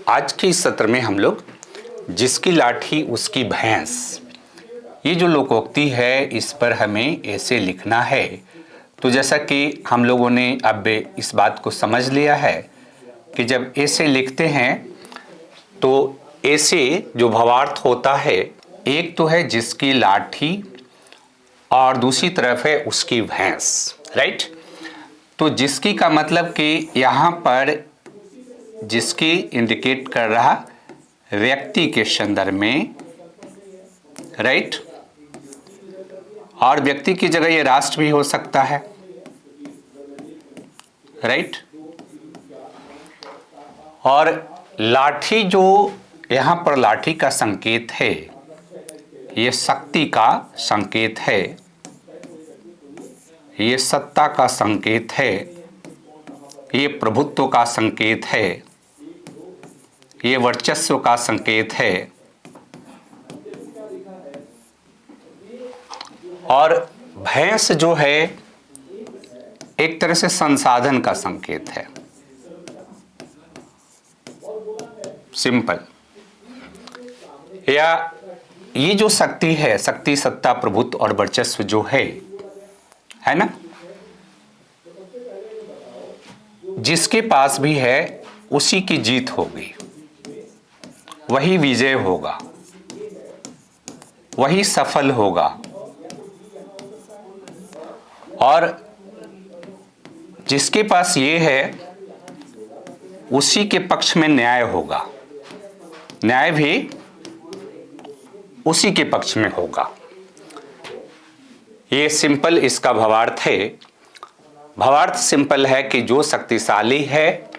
आज के इस सत्र में हम लोग जिसकी लाठी उसकी भैंस, ये जो लोकोक्ति है इस पर हमें ऐसे लिखना है। तो जैसा कि हम लोगों ने अब इस बात को समझ लिया है कि जब ऐसे लिखते हैं तो ऐसे जो भावार्थ होता है, एक तो है जिसकी लाठी और दूसरी तरफ है उसकी भैंस, राइट। तो जिसकी का मतलब कि यहाँ पर जिसकी इंडिकेट कर रहा व्यक्ति के संदर्भ में, राइट। और व्यक्ति की जगह ये राष्ट्र भी हो सकता है, राइट। और लाठी जो यहाँ पर लाठी का संकेत है, ये शक्ति का संकेत है, ये सत्ता का संकेत है, ये प्रभुत्व का संकेत है, ये वर्चस्व का संकेत है। और भैंस जो है एक तरह से संसाधन का संकेत है, सिंपल। या ये जो शक्ति है, शक्ति, सत्ता, प्रभुत्व और वर्चस्व जो है ना, जिसके पास भी है उसी की जीत होगी, वही विजय होगा, वही सफल होगा। और जिसके पास ये है उसी के पक्ष में न्याय होगा, न्याय भी उसी के पक्ष में होगा। ये सिंपल इसका भावार्थ है। भावार्थ सिंपल है कि जो शक्तिशाली है,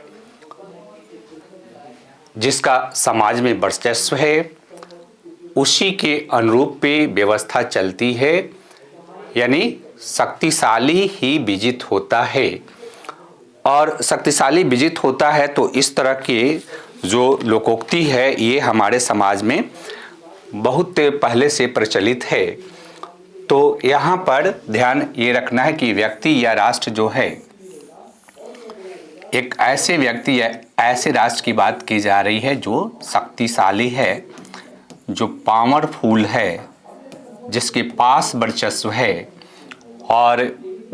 जिसका समाज में वर्चस्व है, उसी के अनुरूप पे व्यवस्था चलती है, यानी शक्तिशाली ही विजित होता है। और शक्तिशाली विजित होता है तो इस तरह की जो लोकोक्ति है ये हमारे समाज में बहुत पहले से प्रचलित है। तो यहाँ पर ध्यान ये रखना है कि व्यक्ति या राष्ट्र जो है, एक ऐसे व्यक्ति या ऐसे राष्ट्र की बात की जा रही है जो शक्तिशाली है, जो पावरफुल है, जिसके पास वर्चस्व है और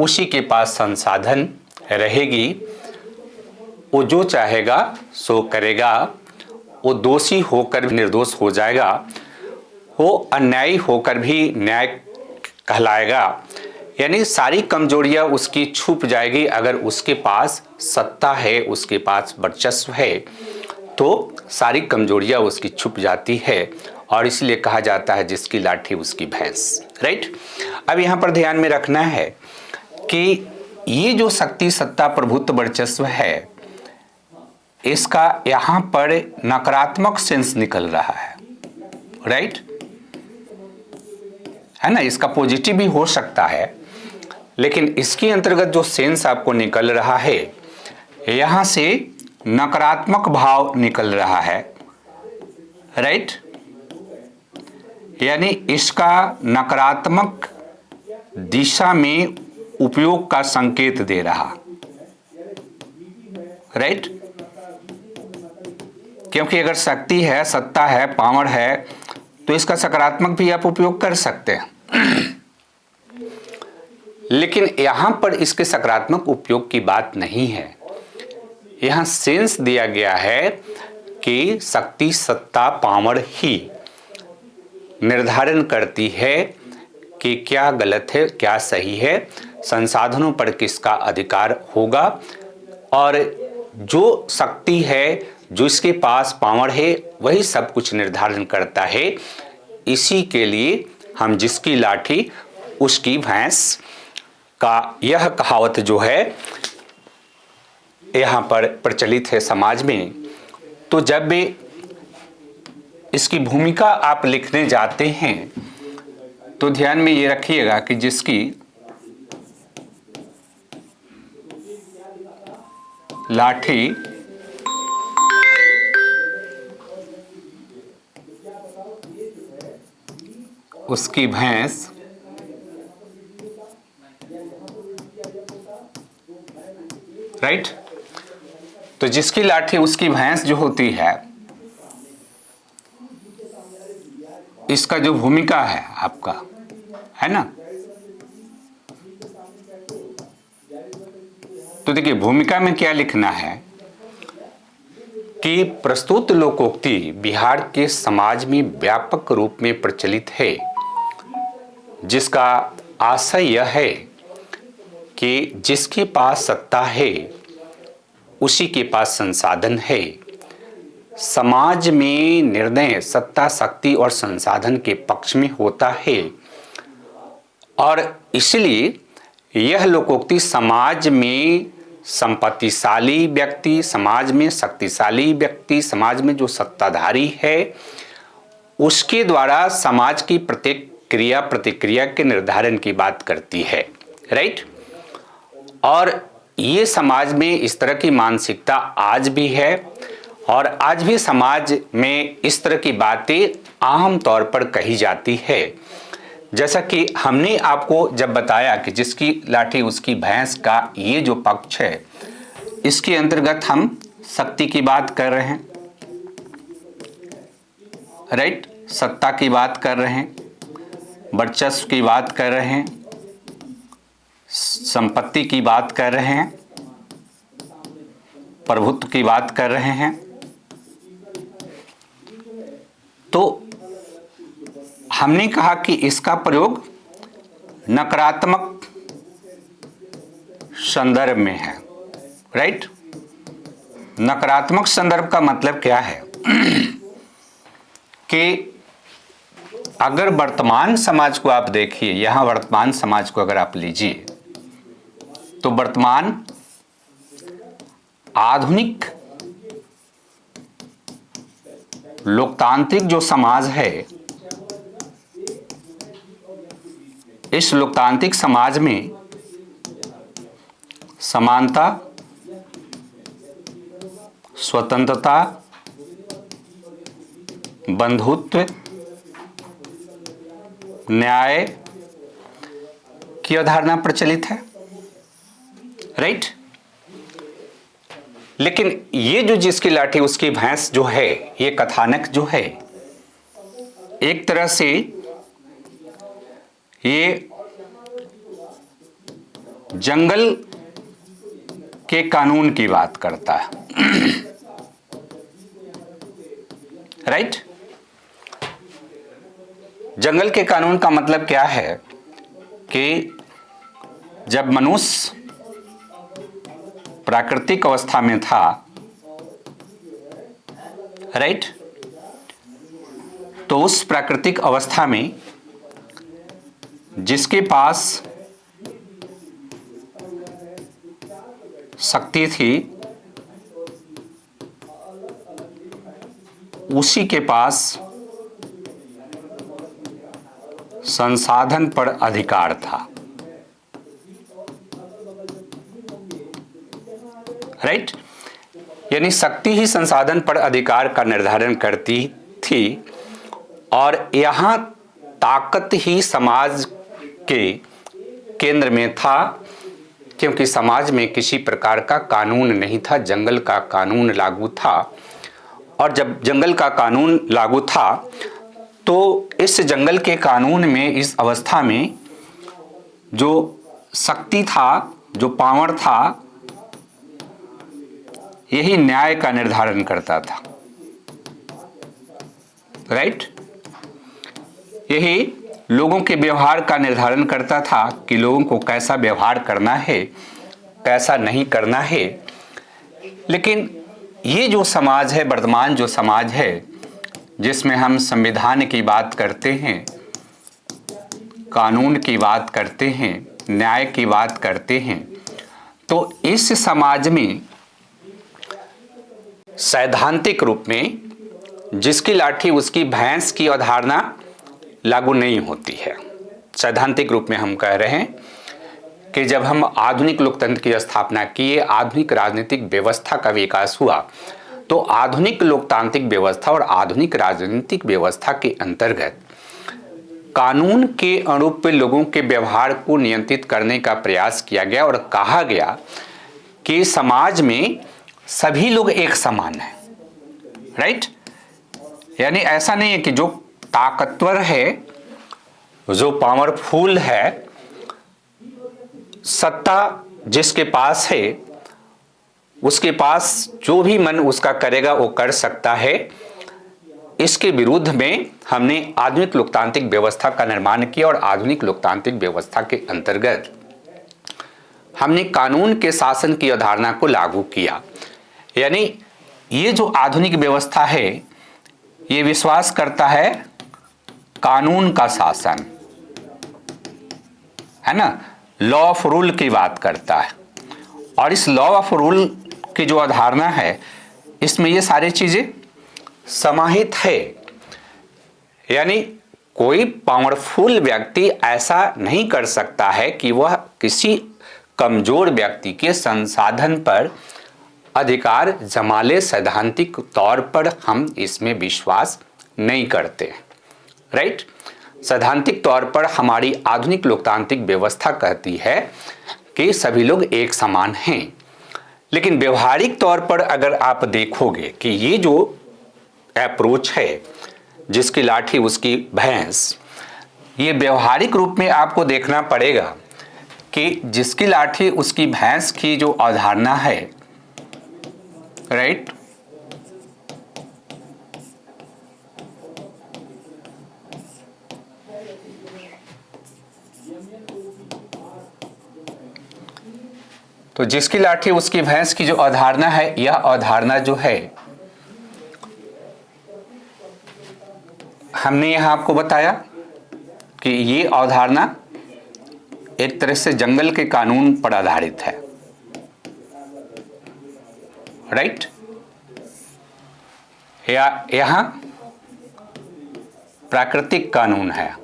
उसी के पास संसाधन रहेगी। वो जो चाहेगा सो करेगा, वो दोषी होकर भी निर्दोष हो जाएगा, वो अन्यायी होकर भी न्याय कहलाएगा। यानी सारी कमजोरियां उसकी छुप जाएगी। अगर उसके पास सत्ता है, उसके पास वर्चस्व है, तो सारी कमजोरियां उसकी छुप जाती है। और इसलिए कहा जाता है जिसकी लाठी उसकी भैंस, राइट। अब यहाँ पर ध्यान में रखना है कि ये जो शक्ति, सत्ता, प्रभुत्व, वर्चस्व है, इसका यहाँ पर नकारात्मक सेंस निकल रहा है, राइट, है ना। इसका पॉजिटिव भी हो सकता है, लेकिन इसके अंतर्गत जो सेंस आपको निकल रहा है, यहाँ से नकारात्मक भाव निकल रहा है, राइट। यानी इसका नकारात्मक दिशा में उपयोग का संकेत दे रहा, राइट। क्योंकि अगर शक्ति है, सत्ता है, पावर है, तो इसका सकारात्मक भी आप उपयोग कर सकते हैं। लेकिन यहां पर इसके सकारात्मक उपयोग की बात नहीं है। यहां सेंस दिया गया है कि शक्ति, सत्ता, पावर ही निर्धारण करती है कि क्या गलत है, क्या सही है, संसाधनों पर किसका अधिकार होगा। और जो शक्ति है, जो इसके पास पावर है, वही सब कुछ निर्धारण करता है। इसी के लिए हम जिसकी लाठी उसकी भैंस का यह कहावत जो है यहाँ पर प्रचलित है समाज में। तो जब भी इसकी भूमिका आप लिखने जाते हैं तो ध्यान में ये रखिएगा कि जिसकी लाठी उसकी भैंस, राइट। तो जिसकी लाठी उसकी भैंस जो होती है, इसका जो भूमिका है आपका, है ना, तो देखिए भूमिका में क्या लिखना है कि प्रस्तुत लोकोक्ति बिहार के समाज में व्यापक रूप में प्रचलित है, जिसका आशय यह है कि जिसके पास सत्ता है उसी के पास संसाधन है। समाज में निर्णय सत्ता, शक्ति और संसाधन के पक्ष में होता है और इसलिए यह लोकोक्ति समाज में संपत्तिशाली व्यक्ति, समाज में शक्तिशाली व्यक्ति, समाज में जो सत्ताधारी है उसके द्वारा समाज की प्रत्येक क्रिया प्रतिक्रिया के निर्धारण की बात करती है, राइट। और ये समाज में इस तरह की मानसिकता आज भी है और आज भी समाज में इस तरह की बातें आम तौर पर कही जाती है। जैसा कि हमने आपको जब बताया कि जिसकी लाठी उसकी भैंस का ये जो पक्ष है, इसके अंतर्गत हम शक्ति की बात कर रहे हैं, राइट, सत्ता की बात कर रहे हैं, वर्चस्व की बात कर रहे हैं, संपत्ति की बात कर रहे हैं, प्रभुत्व की बात कर रहे हैं। तो हमने कहा कि इसका प्रयोग नकारात्मक संदर्भ में है, राइट। नकारात्मक संदर्भ का मतलब क्या है कि अगर वर्तमान समाज को आप देखिए, यहां वर्तमान समाज को अगर आप लीजिए तो वर्तमान आधुनिक लोकतांत्रिक जो समाज है, इस लोकतांत्रिक समाज में समानता, स्वतंत्रता, बंधुत्व, न्याय की अवधारणा प्रचलित है, राइट। लेकिन ये जो जिसकी लाठी उसकी भैंस जो है, ये कथानक जो है, एक तरह से ये जंगल के कानून की बात करता है, राइट। जंगल के कानून का मतलब क्या है कि जब मनुष्य प्राकृतिक अवस्था में था, राइट, तो उस प्राकृतिक अवस्था में जिसके पास शक्ति थी उसी के पास संसाधन पर अधिकार था, राइट। यानी शक्ति ही संसाधन पर अधिकार का निर्धारण करती थी और यहां ताकत ही समाज के केंद्र में था, क्योंकि समाज में किसी प्रकार का कानून नहीं था, जंगल का कानून लागू था। और जब जंगल का कानून लागू था तो इस जंगल के कानून में, इस अवस्था में जो शक्ति था, जो पावर था, यही न्याय का निर्धारण करता था, राइट। यही लोगों के व्यवहार का निर्धारण करता था कि लोगों को कैसा व्यवहार करना है, कैसा नहीं करना है। लेकिन ये जो समाज है, वर्तमान जो समाज है, जिसमें हम संविधान की बात करते हैं, कानून की बात करते हैं, न्याय की बात करते हैं, तो इस समाज में सैद्धांतिक रूप में जिसकी लाठी उसकी भैंस की अवधारणा लागू नहीं होती है। सैद्धांतिक रूप में हम कह रहे हैं कि जब हम आधुनिक लोकतंत्र की स्थापना किए, आधुनिक राजनीतिक व्यवस्था का विकास हुआ, तो आधुनिक लोकतांत्रिक व्यवस्था और आधुनिक राजनीतिक व्यवस्था के अंतर्गत कानून के अनुरूप लोगों के व्यवहार को नियंत्रित करने का प्रयास किया गया और कहा गया कि समाज में सभी लोग एक समान हैं, राइट। यानी ऐसा नहीं है कि जो ताकतवर है, जो पावरफुल है, सत्ता जिसके पास है, उसके पास जो भी मन उसका करेगा वो कर सकता है, इसके विरुद्ध में हमने आधुनिक लोकतांत्रिक व्यवस्था का निर्माण किया। और आधुनिक लोकतांत्रिक व्यवस्था के अंतर्गत हमने कानून के शासन की अवधारणा को लागू किया। यानी ये जो आधुनिक व्यवस्था है ये विश्वास करता है कानून का शासन, है ना, लॉ ऑफ रूल की बात करता है। और इस लॉ ऑफ रूल की जो अवधारणा है इसमें ये सारी चीजें समाहित है। यानी कोई पावरफुल व्यक्ति ऐसा नहीं कर सकता है कि वह किसी कमजोर व्यक्ति के संसाधन पर अधिकार जमा ले। सैद्धांतिक तौर पर हम इसमें विश्वास नहीं करते, राइट। सैद्धांतिक तौर पर हमारी आधुनिक लोकतांत्रिक व्यवस्था कहती है कि सभी लोग एक समान हैं। लेकिन व्यवहारिक तौर पर अगर आप देखोगे कि ये जो अप्रोच है, जिसकी लाठी उसकी भैंस, ये व्यवहारिक रूप में आपको देखना पड़ेगा कि जिसकी लाठी उसकी भैंस की जो अवधारणा है, राइट, तो जिसकी लाठी उसकी भैंस की जो अवधारणा है, यह अवधारणा जो है हमने यहां आपको बताया कि ये अवधारणा एक तरह से जंगल के कानून पर आधारित है, राइट। या यहां प्राकृतिक कानून है।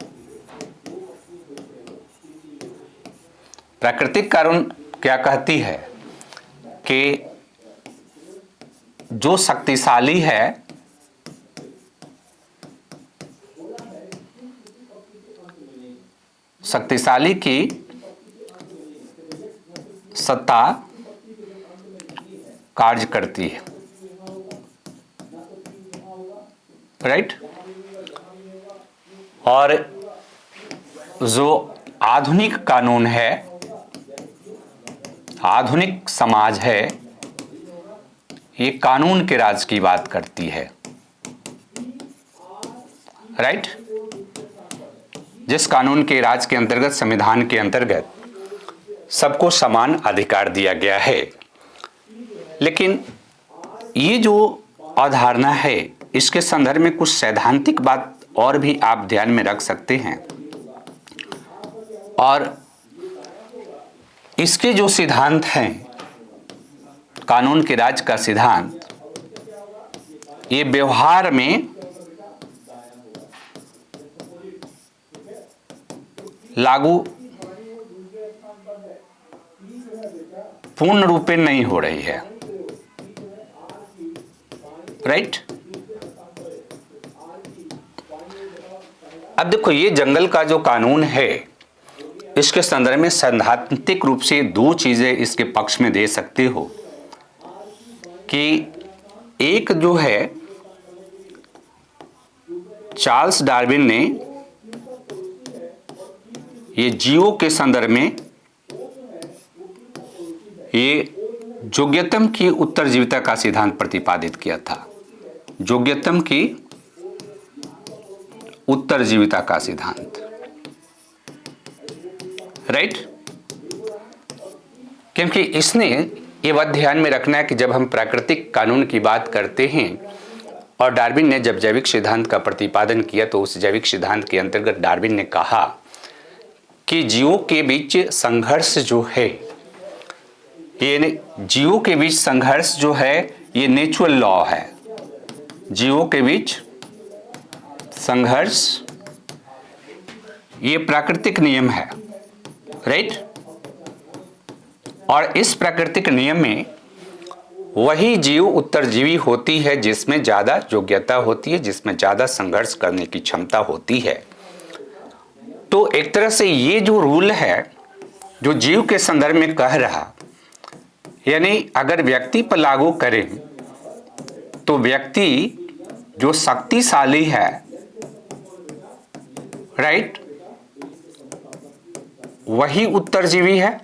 प्राकृतिक कानून क्या कहती है कि जो शक्तिशाली है शक्तिशाली की सत्ता कार्य करती है, राइट। और जो आधुनिक कानून है, आधुनिक समाज है, ये कानून के राज की बात करती है, राइट। जिस कानून के राज के अंतर्गत, संविधान के अंतर्गत सबको समान अधिकार दिया गया है। लेकिन ये जो अवधारणा है इसके संदर्भ में कुछ सैद्धांतिक बात और भी आप ध्यान में रख सकते हैं। और इसके जो सिद्धांत हैं, कानून के राज का सिद्धांत, ये व्यवहार में लागू पूर्ण रूपेण नहीं हो रही है, राइट। अब देखो, ये जंगल का जो कानून है इसके संदर्भ में सैद्धांतिक रूप से दो चीजें इसके पक्ष में दे सकते हो कि एक जो है, चार्ल्स डार्विन ने ये जीवों के संदर्भ में ये जोग्यतम की उत्तरजीविता का सिद्धांत प्रतिपादित किया था। जोग्यतम की उत्तरजीविता का सिद्धांत, राइट। क्योंकि इसने ये बात ध्यान में रखना है कि जब हम प्राकृतिक कानून की बात करते हैं, और डार्विन ने जब जैविक सिद्धांत का प्रतिपादन किया तो उस जैविक सिद्धांत के अंतर्गत डार्विन ने कहा कि जीवों के बीच संघर्ष जो है, ये जीवों के बीच संघर्ष जो है ये नेचुरल लॉ है। जीवों के बीच संघर्ष ये प्राकृतिक नियम है, राइट। और इस प्राकृतिक नियम में वही जीव उत्तरजीवी होती है जिसमें ज्यादा योग्यता होती है, जिसमें ज्यादा संघर्ष करने की क्षमता होती है। तो एक तरह से ये जो रूल है जो जीव के संदर्भ में कह रहा, यानी अगर व्यक्ति पर लागू करें तो व्यक्ति जो शक्तिशाली है राइट, वही उत्तरजीवी है,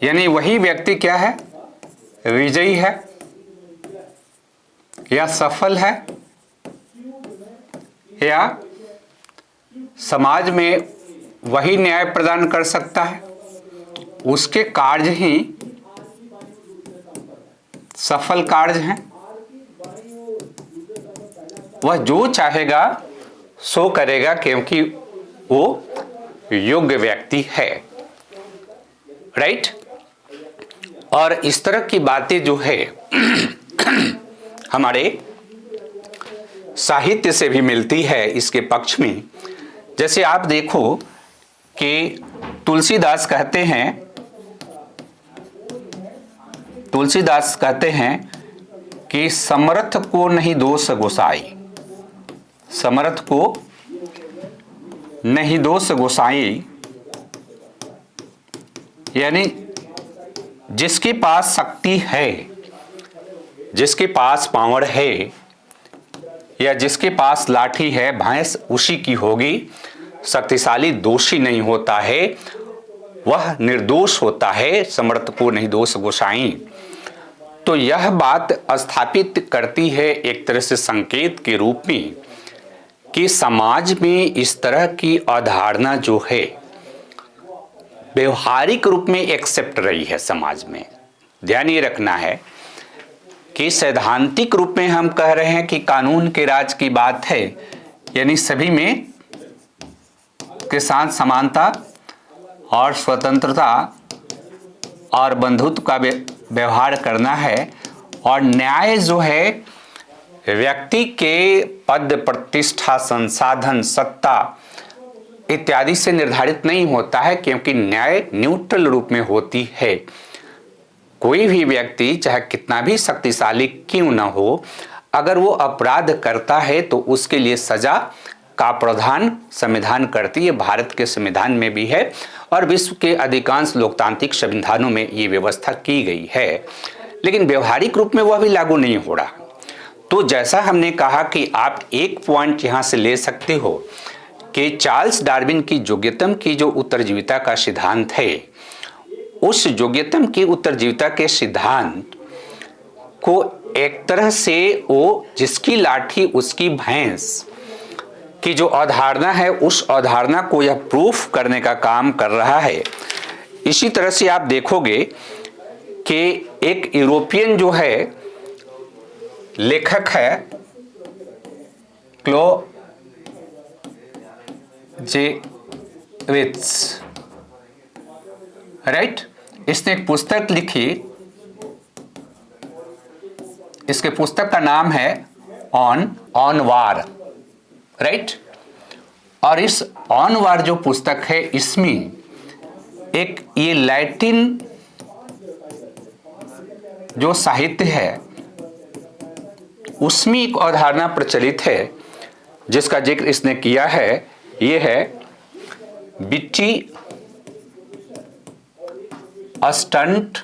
यानी वही व्यक्ति क्या है, विजयी है या सफल है, या समाज में वही न्याय प्रदान कर सकता है, उसके कार्य ही सफल कार्य हैं। वह जो चाहेगा सो करेगा क्योंकि वो योग्य व्यक्ति है, राइट। और इस तरह की बातें जो है हमारे साहित्य से भी मिलती है इसके पक्ष में। जैसे आप देखो कि तुलसीदास कहते हैं कि समर्थ को नहीं दोष गोसाई, समर्थ को नहीं दोष गोसाई, यानी जिसके पास शक्ति है, जिसके पास पावर है, या जिसके पास लाठी है, भैंस उसी की होगी। शक्तिशाली दोषी नहीं होता है, वह निर्दोष होता है। समर्थ को नहीं दोष गोसाई। तो यह बात स्थापित करती है एक तरह से संकेत के रूप में कि समाज में इस तरह की अवधारणा जो है व्यवहारिक रूप में एक्सेप्ट रही है समाज में। ध्यान ये रखना है कि सैद्धांतिक रूप में हम कह रहे हैं कि कानून के राज की बात है, यानी सभी में के साथ समानता और स्वतंत्रता और बंधुत्व का व्यवहार करना है, और न्याय जो है व्यक्ति के पद प्रतिष्ठा संसाधन सत्ता इत्यादि से निर्धारित नहीं होता है, क्योंकि न्याय न्यूट्रल रूप में होती है। कोई भी व्यक्ति चाहे कितना भी शक्तिशाली क्यों न हो, अगर वो अपराध करता है तो उसके लिए सजा का प्रावधान संविधान करती है। भारत के संविधान में भी है और विश्व के अधिकांश लोकतांत्रिक संविधानों में ये व्यवस्था की गई है, लेकिन व्यवहारिक रूप में वह भी लागू नहीं हो रहा। तो जैसा हमने कहा कि आप एक पॉइंट यहाँ से ले सकते हो कि चार्ल्स डार्विन की योग्यतम की जो उत्तरजीविता का सिद्धांत है, उस योग्यतम की उत्तरजीविता के सिद्धांत को एक तरह से वो जिसकी लाठी उसकी भैंस की जो अवधारणा है, उस अवधारणा को यह प्रूफ करने का काम कर रहा है। इसी तरह से आप देखोगे कि एक यूरोपियन जो है लेखक है क्लोजेविट्ज, राइट। इसने एक पुस्तक लिखी, इसके पुस्तक का नाम है ऑन वार, राइट। और इस ऑन वार जो पुस्तक है, इसमें एक ये लैटिन जो साहित्य है उसमें एक अवधारणा प्रचलित है जिसका जिक्र इसने किया है। ये है विट्टी अस्टंट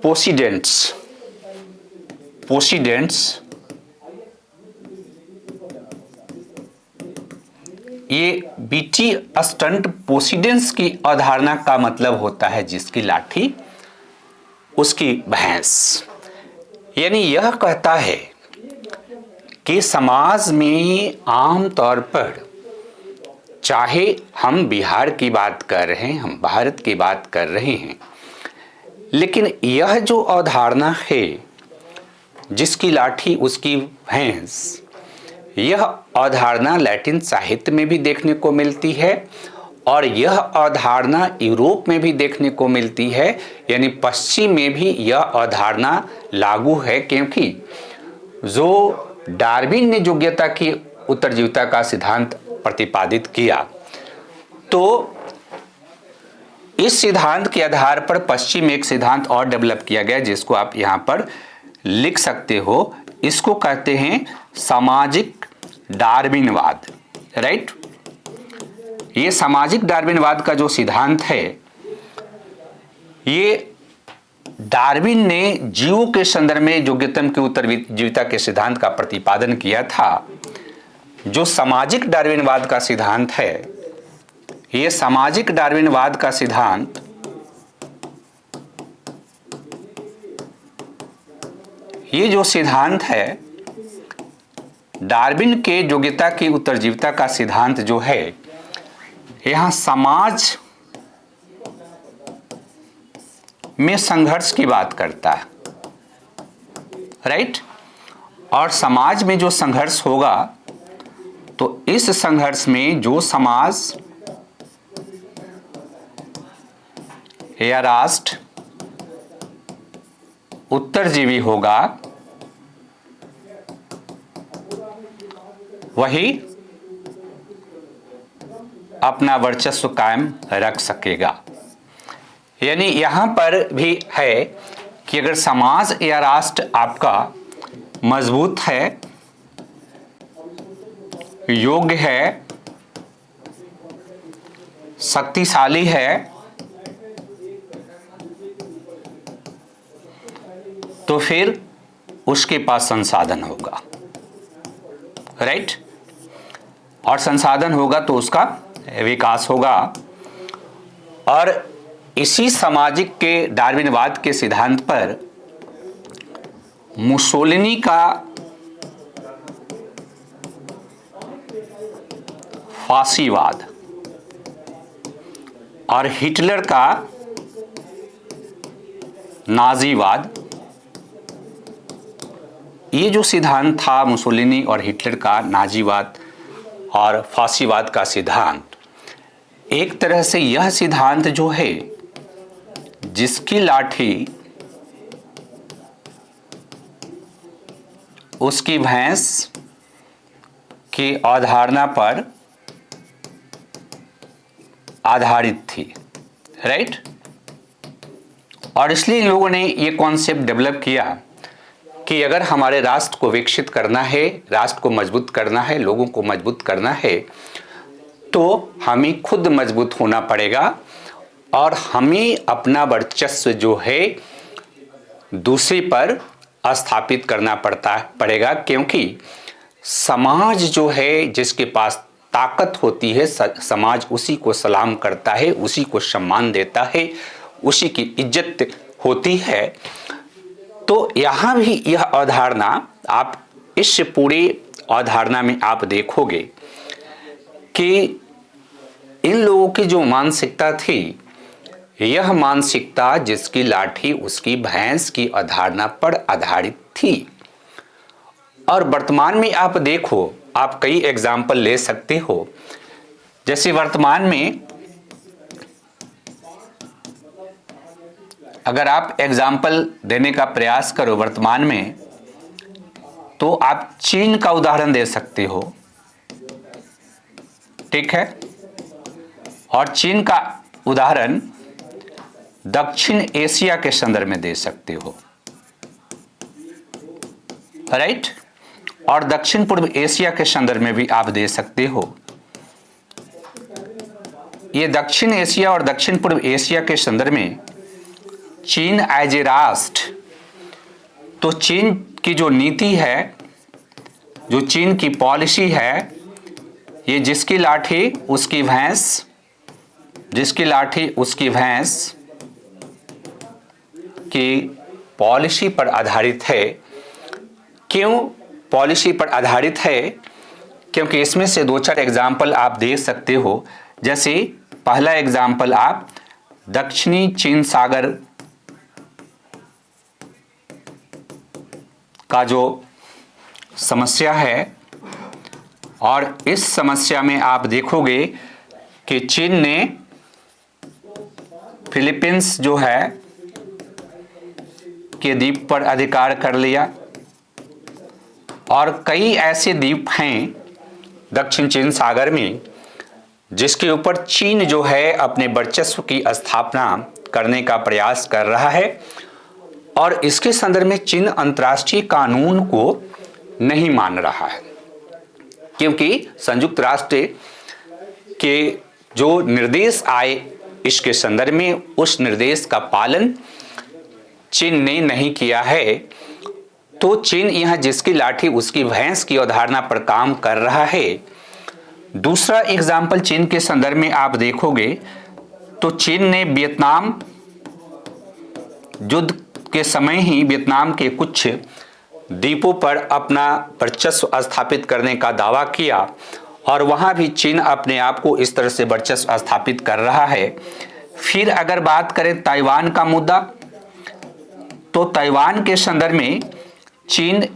पोसिडेंट्स, ये बीटी अस्टंट पोसिडेंस की अवधारणा का मतलब होता है जिसकी लाठी उसकी भैंस। यानी यह कहता है कि समाज में आम तौर पर, चाहे हम बिहार की बात कर रहे हैं, हम भारत की बात कर रहे हैं, लेकिन यह जो अवधारणा है जिसकी लाठी उसकी भैंस, यह अवधारणा लैटिन साहित्य में भी देखने को मिलती है और यह अवधारणा यूरोप में भी देखने को मिलती है, यानी पश्चिम में भी यह अवधारणा लागू है। क्योंकि जो डार्विन ने योग्यता की उत्तरजीविता का सिद्धांत प्रतिपादित किया, तो इस सिद्धांत के आधार पर पश्चिम में एक सिद्धांत और डेवलप किया गया जिसको आप यहाँ पर लिख सकते हो। इसको कहते हैं सामाजिक डार्विनवाद, राइट। ये सामाजिक डार्विनवाद का जो सिद्धांत है, ये डार्विन ने जीवों के संदर्भ में योग्यतम की उत्तरजीविता के सिद्धांत का प्रतिपादन किया था। जो सामाजिक डार्विनवाद का सिद्धांत है, ये सामाजिक डार्विनवाद का सिद्धांत ये जो सिद्धांत है, डार्विन के योग्यता की उत्तरजीविता का सिद्धांत जो है, यहाँ समाज में संघर्ष की बात करता है, राइट। और समाज में जो संघर्ष होगा, तो इस संघर्ष में जो समाज या राष्ट्र उत्तरजीवी होगा, वही अपना वर्चस्व कायम रख सकेगा। यानी यहां पर भी है कि अगर समाज या राष्ट्र आपका मजबूत है, योग्य है, शक्तिशाली है, तो फिर उसके पास संसाधन होगा, राइट। और संसाधन होगा तो उसका विकास होगा। और इसी सामाजिक के डार्विनवाद के सिद्धांत पर मुसोलिनी का फांसीवाद और हिटलर का नाजीवाद, ये जो सिद्धांत था मुसोलिनी और हिटलर का, नाजीवाद और फांसीवाद का सिद्धांत, एक तरह से यह सिद्धांत जो है, जिसकी लाठी उसकी भैंस की अवधारणा पर आधारित थी, राइट। और इसलिए इन लोगों ने ये कॉन्सेप्ट डेवलप किया कि अगर हमारे राष्ट्र को विकसित करना है, राष्ट्र को मजबूत करना है, लोगों को मजबूत करना है, तो हमें खुद मजबूत होना पड़ेगा और हमें अपना वर्चस्व जो है दूसरे पर स्थापित करना पड़ेगा। क्योंकि समाज जो है, जिसके पास ताकत होती है, समाज उसी को सलाम करता है, उसी को सम्मान देता है, उसी की इज्जत होती है। तो यहाँ भी यह अवधारणा, आप इस पूरी अवधारणा में आप देखोगे कि इन लोगों की जो मानसिकता थी, यह मानसिकता जिसकी लाठी उसकी भैंस की अवधारणा पर आधारित थी। और वर्तमान में आप देखो, आप कई एग्जाम्पल ले सकते हो। जैसे वर्तमान में अगर आप एग्जाम्पल देने का प्रयास करो वर्तमान में, तो आप चीन का उदाहरण दे सकते हो, ठीक है। और चीन का उदाहरण दक्षिण एशिया के संदर्भ में दे सकते हो, राइट। और दक्षिण पूर्व एशिया के संदर्भ में भी आप दे सकते हो। ये दक्षिण एशिया और दक्षिण पूर्व एशिया के संदर्भ में चीन एज ए राष्ट्र, तो चीन की जो नीति है, जो चीन की पॉलिसी है, ये जिसकी लाठी उसकी भैंस, जिसकी लाठी उसकी भैंस की पॉलिसी पर आधारित है। क्यों पॉलिसी पर आधारित है? क्योंकि इसमें से दो चार एग्जाम्पल आप दे सकते हो। जैसे पहला एग्जाम्पल, आप दक्षिणी चीन सागर का जो समस्या है, और इस समस्या में आप देखोगे कि चीन ने फिलीपींस जो है के द्वीप पर अधिकार कर लिया, और कई ऐसे द्वीप हैं दक्षिण चीन सागर में जिसके ऊपर चीन जो है अपने वर्चस्व की स्थापना करने का प्रयास कर रहा है। और इसके संदर्भ में चीन अंतर्राष्ट्रीय कानून को नहीं मान रहा है, क्योंकि संयुक्त राष्ट्र के जो निर्देश आए इसके संदर्भ में, उस निर्देश का पालन चीन ने नहीं किया है। तो चीन यहाँ जिसकी लाठी उसकी भैंस की अवधारणा पर काम कर रहा है। दूसरा एग्जाम्पल चीन के संदर्भ में आप देखोगे तो चीन ने वियतनाम युद्ध के समय ही वियतनाम के कुछ द्वीपों पर अपना वर्चस्व स्थापित करने का दावा किया और वहां भी चीन अपने आप को इस तरह से वर्चस्व स्थापित कर रहा है। फिर अगर बात करें ताइवान का मुद्दा, तो ताइवान के संदर्भ में चीन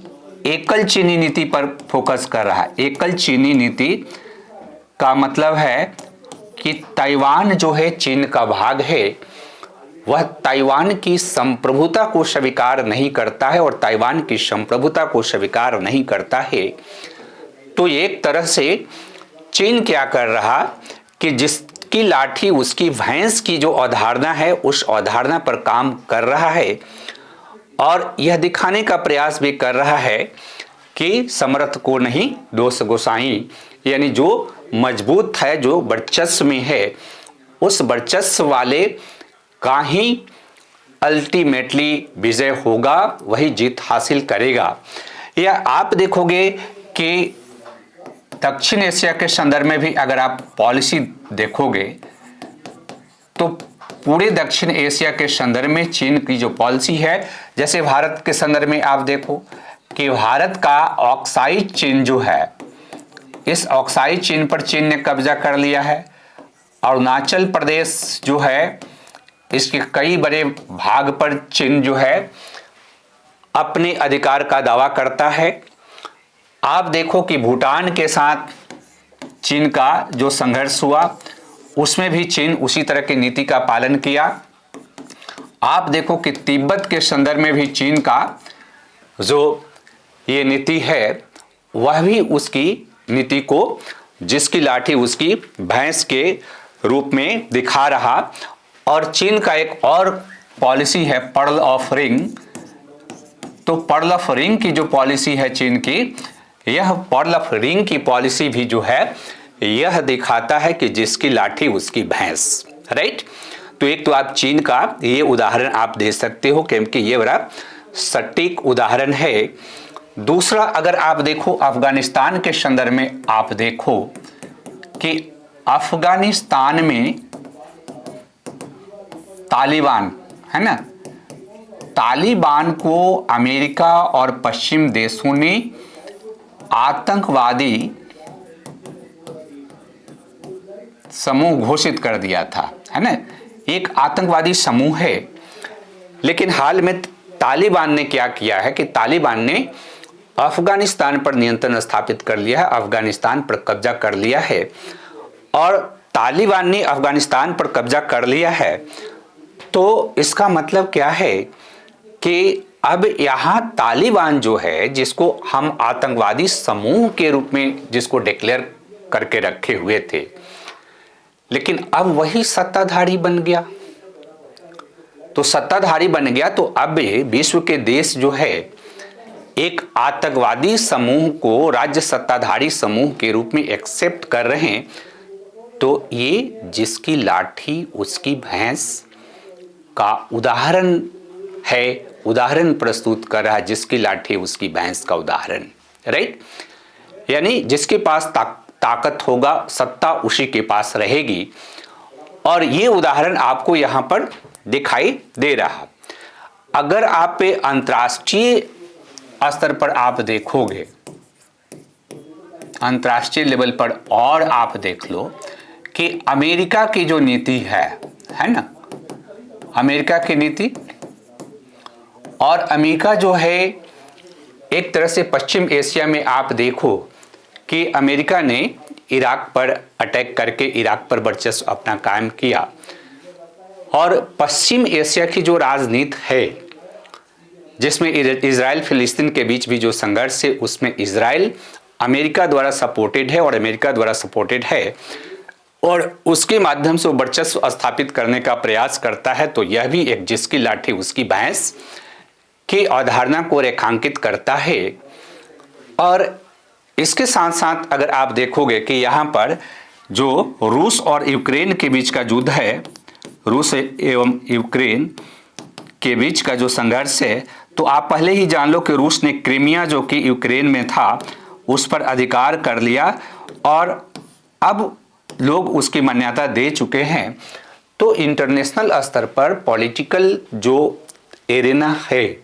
एकल चीनी नीति पर फोकस कर रहा है। एकल चीनी नीति का मतलब है कि ताइवान जो है चीन का भाग है, वह ताइवान की संप्रभुता को स्वीकार नहीं करता है और ताइवान की संप्रभुता को स्वीकार नहीं करता है। तो एक तरह से चीन क्या कर रहा कि जिसकी लाठी उसकी भैंस की जो अवधारणा है उस अवधारणा पर काम कर रहा है और यह दिखाने का प्रयास भी कर रहा है कि समर्थ को नहीं दोष गोसाई, यानी जो मजबूत है, जो वर्चस्व में है, उस वर्चस्व वाले का ही अल्टीमेटली विजय होगा, वही जीत हासिल करेगा। या आप देखोगे कि दक्षिण एशिया के संदर्भ में भी अगर आप पॉलिसी देखोगे तो पूरे दक्षिण एशिया के संदर्भ में चीन की जो पॉलिसी है, जैसे भारत के संदर्भ में आप देखो कि भारत का ऑक्साइड चीन जो है, इस ऑक्साइड चीन पर चीन ने कब्जा कर लिया है। अरुणाचल प्रदेश जो है, इसके कई बड़े भाग पर चीन जो है अपने अधिकार का दावा करता है। आप देखो कि भूटान के साथ चीन का जो संघर्ष हुआ उसमें भी चीन उसी तरह की नीति का पालन किया। आप देखो कि तिब्बत के संदर्भ में भी चीन का जो ये नीति है वह भी उसकी नीति को जिसकी लाठी उसकी भैंस के रूप में दिखा रहा। और चीन का एक और पॉलिसी है पर्ल ऑफ रिंग। तो पर्ल ऑफ रिंग की जो पॉलिसी है चीन की, यह पर्ल ऑफ रिंग की पॉलिसी भी जो है यह दिखाता है कि जिसकी लाठी उसकी भैंस, राइट। तो एक तो आप चीन का ये उदाहरण आप दे सकते हो क्योंकि ये बड़ा सटीक उदाहरण है। दूसरा अगर आप देखो अफगानिस्तान के संदर्भ में, आप देखो कि अफगानिस्तान में तालिबान है ना, तालिबान को अमेरिका और पश्चिम देशों ने आतंकवादी समूह घोषित कर दिया था, है ना, एक आतंकवादी समूह है। लेकिन हाल में तालिबान ने क्या किया है कि तालिबान ने अफगानिस्तान पर नियंत्रण स्थापित कर लिया है, अफगानिस्तान पर कब्जा कर लिया है। और तालिबान ने अफगानिस्तान पर कब्जा कर लिया है तो इसका मतलब क्या है कि अब यहाँ तालिबान जो है, जिसको हम आतंकवादी समूह के रूप में जिसको डिक्लेयर करके रखे हुए थे, लेकिन अब वही सत्ताधारी बन गया। तो सत्ताधारी बन गया तो अब विश्व के देश जो है एक आतंकवादी समूह को राज्य सत्ताधारी समूह के रूप में एक्सेप्ट कर रहे हैं। तो ये जिसकी लाठी उसकी भैंस का उदाहरण है, उदाहरण प्रस्तुत कर रहा है, जिसकी लाठी उसकी भैंस का उदाहरण, राइट। यानी जिसके पास ताकत होगा, सत्ता उसी के पास रहेगी। और ये उदाहरण आपको यहां पर दिखाई दे रहा। अगर आप पे अंतर्राष्ट्रीय स्तर पर आप देखोगे, अंतर्राष्ट्रीय लेवल पर और आप देख लो कि अमेरिका की जो नीति है ना, अमेरिका की नीति, और अमेरिका जो है एक तरह से पश्चिम एशिया में आप देखो कि अमेरिका ने इराक पर अटैक करके इराक पर वर्चस्व अपना कायम किया। और पश्चिम एशिया की जो राजनीति है, जिसमें इजराइल फिलिस्तीन के बीच भी जो संघर्ष है, उसमें इजराइल अमेरिका द्वारा सपोर्टेड है और अमेरिका द्वारा सपोर्टेड है और उसके माध्यम से वो वर्चस्व स्थापित करने का प्रयास करता है। तो यह भी एक जिसकी लाठी उसकी भैंस की अवधारणा को रेखांकित करता है। और इसके साथ साथ अगर आप देखोगे कि यहाँ पर जो रूस और यूक्रेन के बीच का युद्ध है, रूस एवं यूक्रेन, के बीच का जो संघर्ष है, तो आप पहले ही जान लो कि रूस ने क्रीमिया जो कि यूक्रेन में था उस पर अधिकार कर लिया और अब लोग उसकी मान्यता दे चुके हैं। तो इंटरनेशनल स्तर पर पॉलिटिकल जो एरिना है,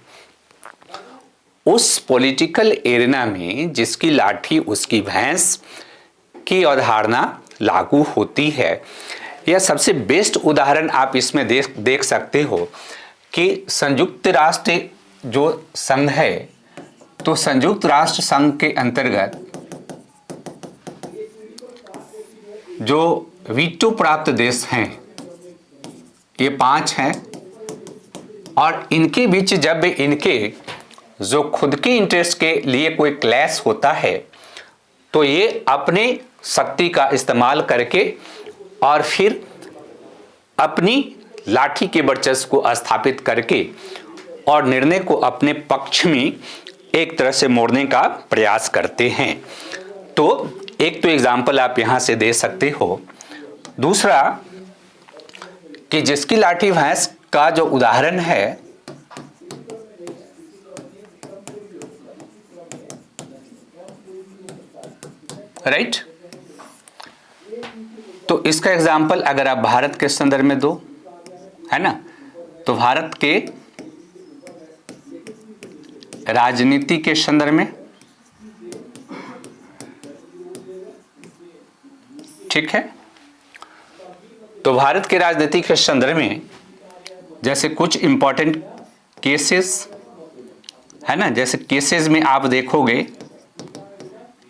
उस पॉलिटिकल एरिना में जिसकी लाठी उसकी भैंस की अवधारणा लागू होती है। यह सबसे बेस्ट उदाहरण आप इसमें देख सकते हो कि संयुक्त राष्ट्र जो संघ है, तो संयुक्त राष्ट्र संघ के अंतर्गत जो वीटो प्राप्त देश हैं ये 5 हैं और इनके बीच जब इनके जो खुद के इंटरेस्ट के लिए कोई क्लैश होता है तो ये अपने शक्ति का इस्तेमाल करके और फिर अपनी लाठी के वर्चस्व को स्थापित करके और निर्णय को अपने पक्ष में एक तरह से मोड़ने का प्रयास करते हैं। तो एक तो एग्जाम्पल आप यहां से दे सकते हो। दूसरा कि जिसकी लाठी भैंस का जो उदाहरण है, राइट, तो इसका एग्जाम्पल अगर आप भारत के संदर्भ में दो, है ना, तो भारत के राजनीति के संदर्भ में, ठीक है, तो भारत के राजनीति के संदर्भ में जैसे कुछ इंपॉर्टेंट केसेस है ना, जैसे केसेस में आप देखोगे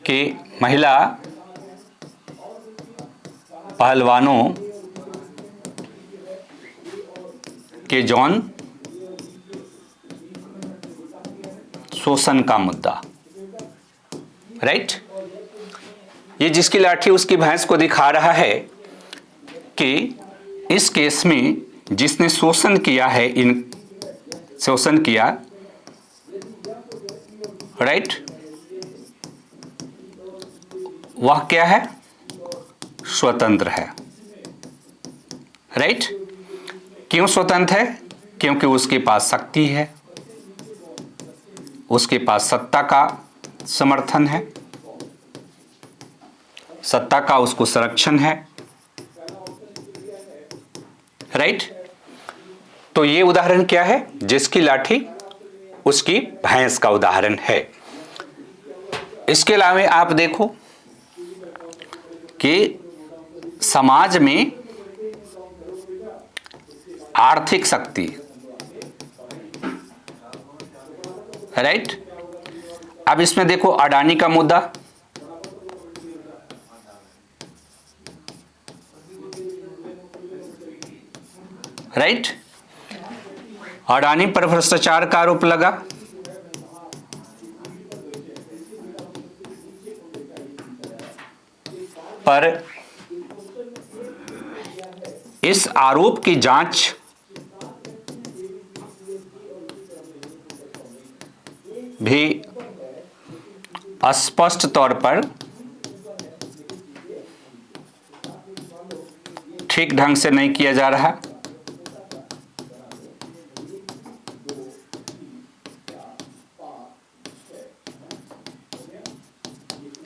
कि महिला पहलवानों के यौन शोषण का मुद्दा, राइट, ये जिसकी लाठी उसकी भैंस को दिखा रहा है कि इस केस में जिसने शोषण किया है, शोषण किया, राइट, वह क्या है, स्वतंत्र है, राइट। क्यों स्वतंत्र है? क्योंकि उसके पास शक्ति है, उसके पास सत्ता का समर्थन है, सत्ता का उसको संरक्षण है, राइट। तो ये उदाहरण क्या है? जिसकी लाठी उसकी भैंस का उदाहरण है। इसके अलावा आप देखो कि समाज में आर्थिक शक्ति, राइट, अब इसमें देखो अडानी का मुद्दा, राइट, अडानी पर भ्रष्टाचार का आरोप लगा, पर इस आरोप की जांच भी स्पष्ट तौर पर ठीक ढंग से नहीं किया जा रहा,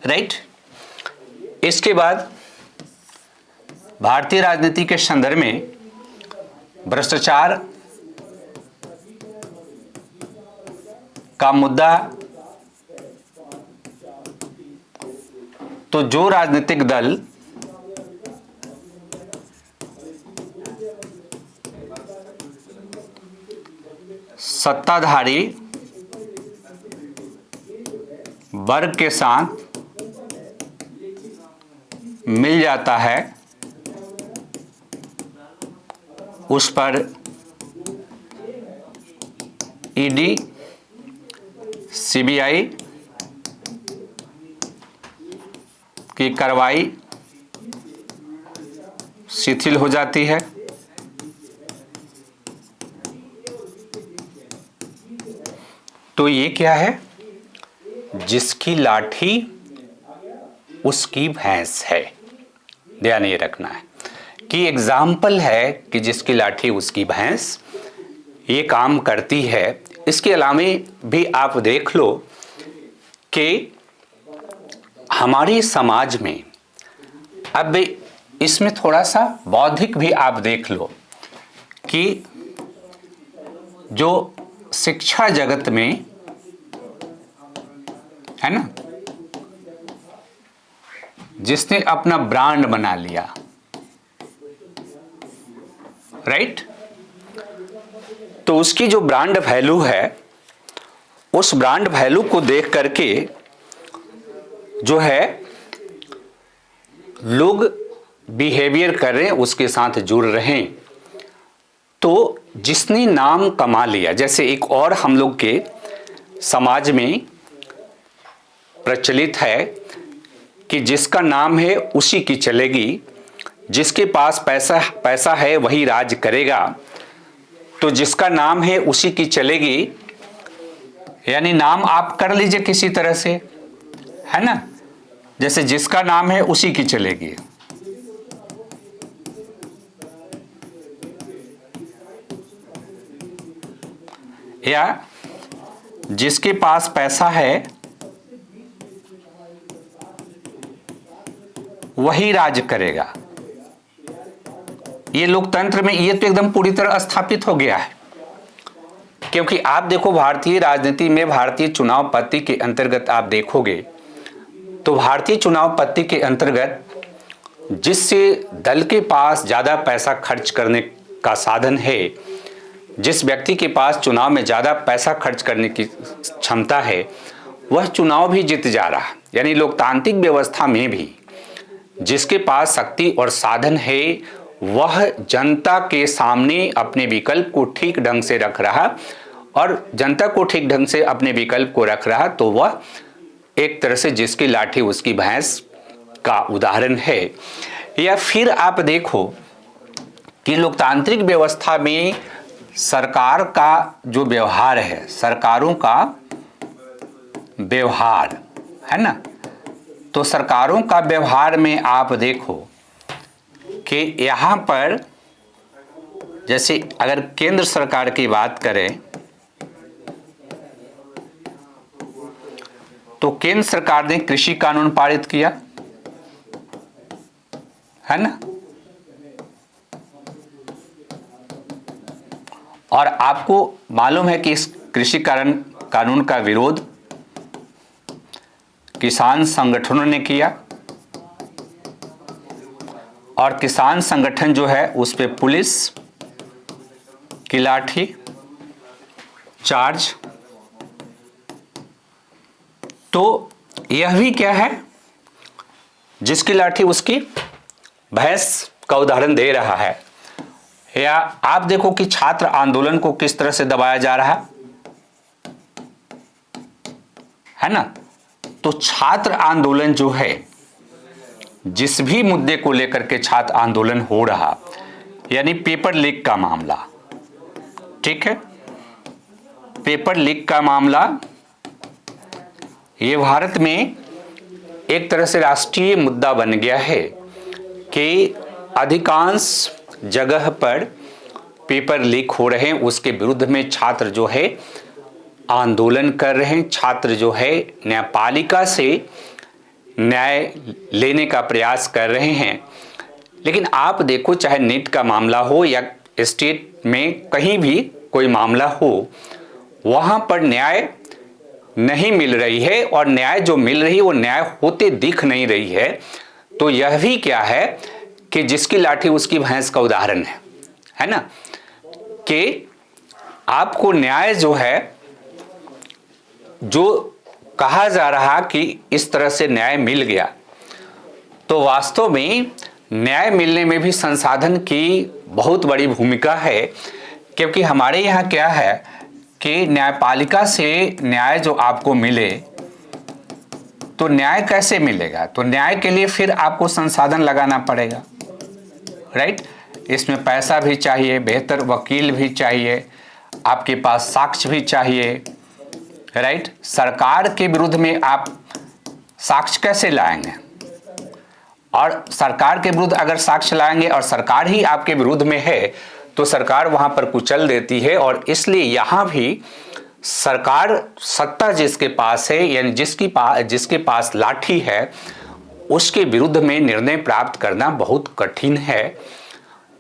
राइट। इसके बाद भारतीय राजनीति के संदर्भ में भ्रष्टाचार का मुद्दा, तो जो राजनीतिक दल सत्ताधारी वर्ग के साथ मिल जाता है, उस पर ईडी, सीबीआई की कार्रवाई शिथिल हो जाती है। तो ये क्या है? जिसकी लाठी उसकी भैंस है। ध्यान ये रखना है कि एग्जाम्पल है कि जिसकी लाठी उसकी भैंस, ये काम करती है। इसके अलावा भी आप देख लो कि हमारी समाज में अब इसमें थोड़ा सा बौद्धिक भी आप देख लो कि जो शिक्षा जगत में है ना, जिसने अपना ब्रांड बना लिया, राइट, तो उसकी जो ब्रांड वैल्यू है, उस ब्रांड वैल्यू को देख करके जो है लोग बिहेवियर कर रहे हैं, उसके साथ जुड़ रहे हैं। तो जिसने नाम कमा लिया, जैसे एक और हम लोग के समाज में प्रचलित है कि जिसका नाम है उसी की चलेगी, जिसके पास पैसा है वही राज करेगा। तो जिसका नाम है उसी की चलेगी, यानी नाम आप कर लीजिए किसी तरह से, है ना, जैसे जिसका नाम है उसी की चलेगी। या जिसके पास पैसा है वही राज करेगा। ये लोकतंत्र में ये तो एकदम पूरी तरह स्थापित हो गया है, क्योंकि आप देखो भारतीय राजनीति में, भारतीय चुनाव पद्धति के अंतर्गत आप देखोगे तो भारतीय चुनाव पद्धति के अंतर्गत जिससे दल के पास ज़्यादा पैसा खर्च करने का साधन है, जिस व्यक्ति के पास चुनाव में ज़्यादा पैसा खर्च करने की क्षमता है, वह चुनाव भी जीत जा रहा है। यानी लोकतांत्रिक व्यवस्था में भी जिसके पास शक्ति और साधन है वह जनता के सामने अपने विकल्प को ठीक ढंग से रख रहा, और जनता को ठीक ढंग से अपने विकल्प को रख रहा, तो वह एक तरह से जिसकी लाठी उसकी भैंस का उदाहरण है। या फिर आप देखो कि लोकतांत्रिक व्यवस्था में सरकार का जो व्यवहार है, सरकारों का व्यवहार है ना, तो सरकारों का व्यवहार में आप देखो कि यहाँ पर जैसे अगर केंद्र सरकार की बात करें तो केंद्र सरकार ने कृषि कानून पारित किया, है ना, और आपको मालूम है कि इस कृषि कानून का विरोध किसान संगठनों ने किया, और किसान संगठन जो है उस पे पुलिस की लाठी चार्ज। तो यह भी क्या है, जिसकी लाठी उसकी भैंस का उदाहरण दे रहा है। या आप देखो कि छात्र आंदोलन को किस तरह से दबाया जा रहा है ना। तो छात्र आंदोलन जो है, जिस भी मुद्दे को लेकर के छात्र आंदोलन हो रहा, यानी पेपर लीक का मामला, ठीक है, पेपर लीक का मामला, ये भारत में एक तरह से राष्ट्रीय मुद्दा बन गया है कि अधिकांश जगह पर पेपर लीक हो रहे हैं, उसके विरुद्ध में छात्र जो है आंदोलन कर रहे हैं। छात्र जो है न्यायपालिका से न्याय लेने का प्रयास कर रहे हैं। लेकिन आप देखो, चाहे नीट का मामला हो या स्टेट में कहीं भी कोई मामला हो, वहाँ पर न्याय नहीं मिल रही है, और न्याय जो मिल रही है वो न्याय होते दिख नहीं रही है। तो यह भी क्या है कि जिसकी लाठी उसकी भैंस का उदाहरण है ना, कि आपको न्याय जो है, जो कहा जा रहा कि इस तरह से न्याय मिल गया, तो वास्तव में न्याय मिलने में भी संसाधन की बहुत बड़ी भूमिका है। क्योंकि हमारे यहाँ क्या है कि न्यायपालिका से न्याय जो आपको मिले, तो न्याय कैसे मिलेगा, तो न्याय के लिए फिर आपको संसाधन लगाना पड़ेगा, राइट। इसमें पैसा भी चाहिए, बेहतर वकील भी चाहिए, आपके पास साक्ष्य भी चाहिए, राइट। सरकार के विरुद्ध में आप साक्ष्य कैसे लाएंगे, और सरकार के विरुद्ध अगर साक्ष्य लाएंगे और सरकार ही आपके विरुद्ध में है, तो सरकार वहाँ पर कुचल देती है। और इसलिए यहाँ भी सरकार, सत्ता जिसके पास है, यानी जिसके पास लाठी है, उसके विरुद्ध में निर्णय प्राप्त करना बहुत कठिन है।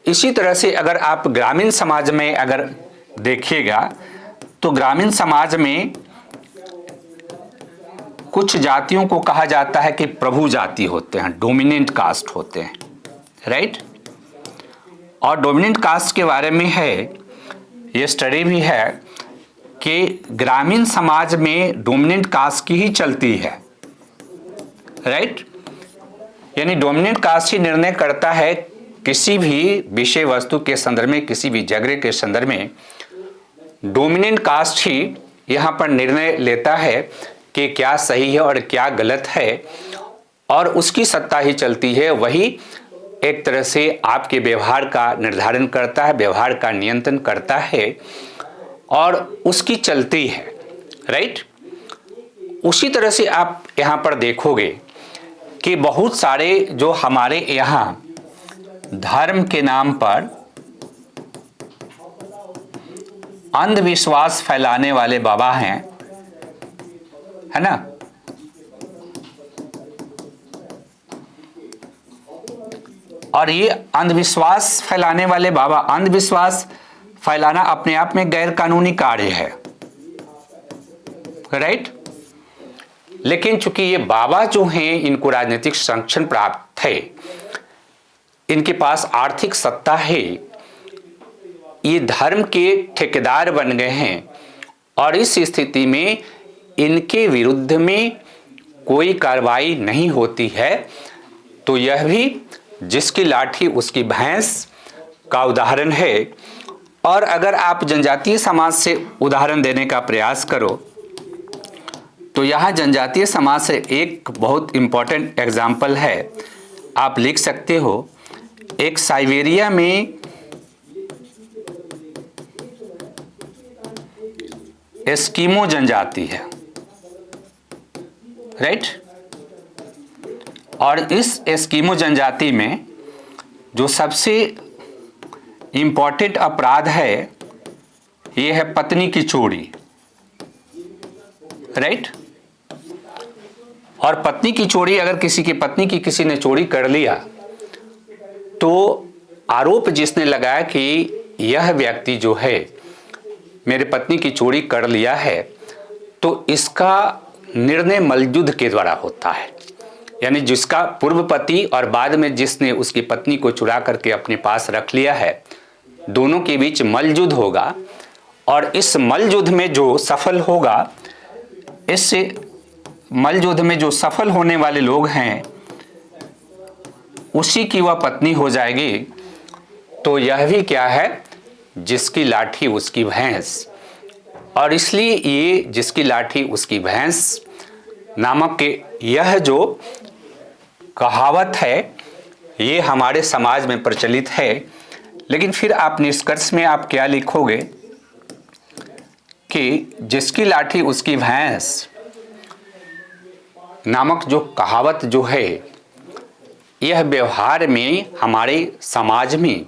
इसी तरह से अगर आप ग्रामीण समाज में अगर देखिएगा तो ग्रामीण समाज में कुछ जातियों को कहा जाता है कि प्रभु जाति होते हैं, डोमिनेंट कास्ट होते हैं, राइट। और डोमिनेंट कास्ट के बारे में है, ये स्टडी भी है कि ग्रामीण समाज में डोमिनेंट कास्ट की ही चलती है, राइट। यानी डोमिनेंट कास्ट ही निर्णय करता है किसी भी विषय वस्तु के संदर्भ में, किसी भी झगड़े के संदर्भ में डोमिनेंट कास्ट ही यहाँ पर निर्णय लेता है कि क्या सही है और क्या गलत है, और उसकी सत्ता ही चलती है। वही एक तरह से आपके व्यवहार का निर्धारण करता है, व्यवहार का नियंत्रण करता है और उसकी चलती है, राइट। उसी तरह से आप यहाँ पर देखोगे कि बहुत सारे जो हमारे यहाँ धर्म के नाम पर अंधविश्वास फैलाने वाले बाबा हैं, है ना। और ये अंधविश्वास फैलाने वाले बाबा, अंधविश्वास फैलाना अपने आप में गैर कानूनी कार्य है, राइट। लेकिन चूंकि ये बाबा जो हैं, इनको राजनीतिक संरक्षण प्राप्त है, इनके पास आर्थिक सत्ता है, ये धर्म के ठेकेदार बन गए हैं, और इस स्थिति में इनके विरुद्ध में कोई कार्रवाई नहीं होती है। तो यह भी जिसकी लाठी उसकी भैंस का उदाहरण है। और अगर आप जनजातीय समाज से उदाहरण देने का प्रयास करो तो यहाँ जनजातीय समाज से एक बहुत इंपॉर्टेंट एग्जाम्पल है, आप लिख सकते हो। एक साइबेरिया में एस्किमो जनजाति है, राइट। और इस एस्किमो जनजाति में जो सबसे इंपॉर्टेंट अपराध है ये है पत्नी की चोरी, राइट। और पत्नी की चोरी, अगर किसी की पत्नी की किसी ने चोरी कर लिया तो आरोप जिसने लगाया कि यह व्यक्ति जो है मेरे पत्नी की चोरी कर लिया है, तो इसका निर्णय मल्लयुद्ध के द्वारा होता है। यानी जिसका पूर्व पति और बाद में जिसने उसकी पत्नी को चुरा करके अपने पास रख लिया है, दोनों के बीच मल्लयुद्ध होगा। और इस मल्लयुद्ध में जो सफल होगा, इस मल्लयुद्ध में जो सफल होने वाले लोग हैं उसी की वह पत्नी हो जाएगी। तो यह भी क्या है, जिसकी लाठी उसकी भैंस। और इसलिए ये जिसकी लाठी उसकी भैंस नामक के यह जो कहावत है ये हमारे समाज में प्रचलित है। लेकिन फिर आप निष्कर्ष में आप क्या लिखोगे कि जिसकी लाठी उसकी भैंस नामक जो कहावत जो है, यह व्यवहार में हमारे समाज में,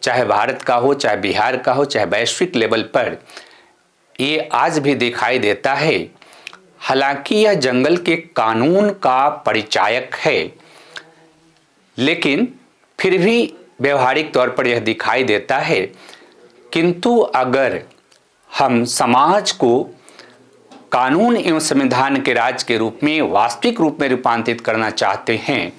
चाहे भारत का हो, चाहे बिहार का हो, चाहे वैश्विक लेवल पर, ये आज भी दिखाई देता है। हालांकि यह जंगल के कानून का परिचायक है, लेकिन फिर भी व्यवहारिक तौर पर यह दिखाई देता है। किंतु अगर हम समाज को कानून एवं संविधान के राज के रूप में, वास्तविक रूप में रूपांतरित करना चाहते हैं,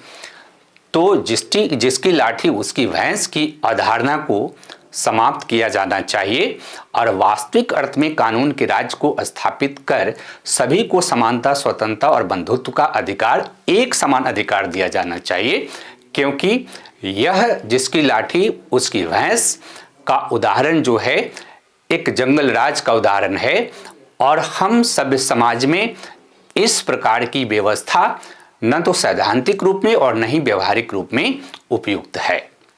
तो जिसकी लाठी उसकी भैंस की अवधारणा को समाप्त किया जाना चाहिए और वास्तविक अर्थ में कानून के राज को स्थापित कर सभी को समानता, स्वतंत्रता और बंधुत्व का अधिकार, एक समान अधिकार दिया जाना चाहिए। क्योंकि यह जिसकी लाठी उसकी भैंस का उदाहरण जो है एक जंगल राज का उदाहरण है। और हम सभ्य समाज में इस प्रकार की व्यवस्था न तो सैद्धांतिक रूप में और न ही व्यवहारिक रूप में उपयुक्त है।